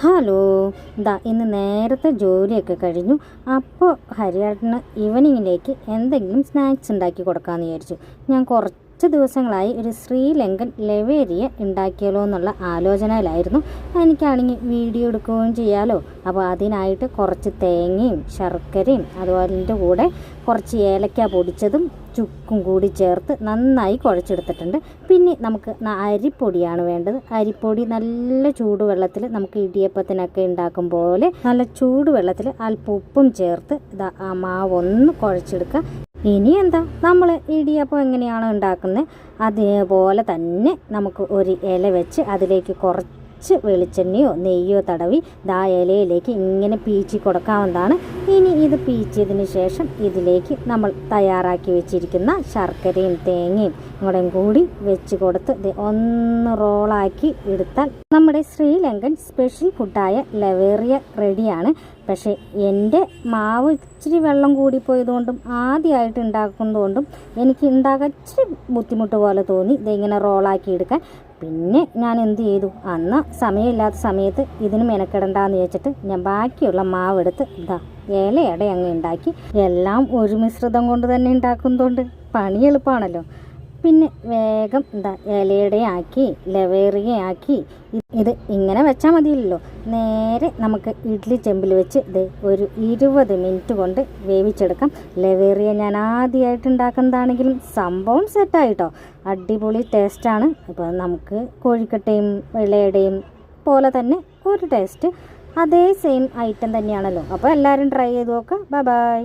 Hello, ഇന്ന് നേരത്തെ ജോലിയൊക്കെ കഴിഞ്ഞു. അപ്പോൾ ഹരിയേട്ടന് ഈവനിങ്ങിലേക്ക് എന്തെങ്കിലും സ്നാക്സ് ഉണ്ടാക്കി കൊടുക്കാമെന്ന് വിചാരിച്ചു. ഞാൻ കുറച്ച് ദിവസങ്ങളായി ഒരു ശ്രീലങ്കൻ ലവേരിയ ഉണ്ടാക്കിയാലോ എന്നുള്ള ആലോചനയിലായിരുന്നു. എനിക്കാണെങ്കിൽ വീഡിയോ എടുക്കുകയും ചെയ്യാലോ. അപ്പോൾ അതിനായിട്ട് കുറച്ച് തേങ്ങയും ശർക്കരയും അതുപോലെ കൂടെ കുറച്ച് ഏലക്ക പൊടിച്ചതും ചുക്കും കൂടി ചേർത്ത് നന്നായി കുഴച്ചെടുത്തിട്ടുണ്ട്. പിന്നെ നമുക്ക് അരിപ്പൊടിയാണ് വേണ്ടത്. അരിപ്പൊടി നല്ല ചൂടുവെള്ളത്തിൽ നമുക്ക് ഇടിയപ്പത്തിനൊക്കെ ഉണ്ടാക്കും പോലെ നല്ല ചൂടുവെള്ളത്തിൽ അല്പം ഉപ്പും ചേർത്ത് ആ മാവൊന്ന് കുഴച്ചെടുക്കുക. ഇനി എന്താ, നമ്മൾ ഇടിയപ്പം എങ്ങനെയാണോ ഉണ്ടാക്കുന്നത് അതേപോലെ തന്നെ നമുക്ക് ഒരു ഇല വെച്ച് അതിലേക്ക് കുറച്ച് വെളിച്ചെണ്ണയോ നെയ്യോ തടവി ഇലയിലേക്ക് ഇങ്ങനെ പീച്ചി കൊടുക്കാവുന്നതാണ്. ഇനി ഇത് പീച്ചിയതിന് ശേഷം ഇതിലേക്ക് നമ്മൾ തയ്യാറാക്കി വെച്ചിരിക്കുന്ന ശർക്കരയും തേങ്ങയും കൂടി വെച്ച് കൊടുത്ത് ഒന്ന് റോളാക്കി എടുത്താൽ നമ്മുടെ ശ്രീലങ്കൻ സ്പെഷ്യൽ ഫുഡായ ലവേറിയ റെഡിയാണ്. പക്ഷേ എൻ്റെ മാവ് ഇച്ചിരി വെള്ളം കൂടിപ്പോയതുകൊണ്ടും ആദ്യമായിട്ട് ഉണ്ടാക്കുന്നതുകൊണ്ടും എനിക്ക് ഉണ്ടാക്കാൻ ഇച്ചിരി ബുദ്ധിമുട്ട് പോലെ തോന്നി ഇതിങ്ങനെ റോളാക്കി എടുക്കാൻ. പിന്നെ ഞാൻ എന്ത് ചെയ്തു, അന്ന് സമയമില്ലാത്ത സമയത്ത് ഇതിന് മെനക്കെടണ്ടെന്ന് വെച്ചിട്ട് ഞാൻ ബാക്കിയുള്ള മാവെടുത്ത് ഇലയട അങ്ങ് ഉണ്ടാക്കി. എല്ലാം ഒരു മിശ്രിതം കൊണ്ട് തന്നെ ഉണ്ടാക്കുന്നതുകൊണ്ട് പണി എളുപ്പമാണല്ലോ. പിന്നെ വേഗം ഇലയടയാക്കി ലവേറിയയാക്കി ഇത് ഇങ്ങനെ വെച്ചാൽ മതിയല്ലോ. നേരെ നമുക്ക് ഇഡ്ഡലി ചെമ്പിൽ വെച്ച് ഒരു 20 മിനിറ്റ് കൊണ്ട് വേവിച്ചെടുക്കാം. ലവേറിയ ഞാൻ ആദ്യമായിട്ട് ഉണ്ടാക്കുന്നതാണെങ്കിലും സംഭവം സെറ്റായിട്ടോ, അടിപൊളി ടേസ്റ്റാണ്. അപ്പോൾ നമുക്ക് കോഴിക്കട്ടയും ഇലയടയും പോലെ തന്നെ ഒരു ടേസ്റ്റ്, അതേ സെയിം ഐറ്റം തന്നെയാണല്ലോ. അപ്പോൾ എല്ലാവരും ട്രൈ ചെയ്ത് നോക്കുക. Bye bye.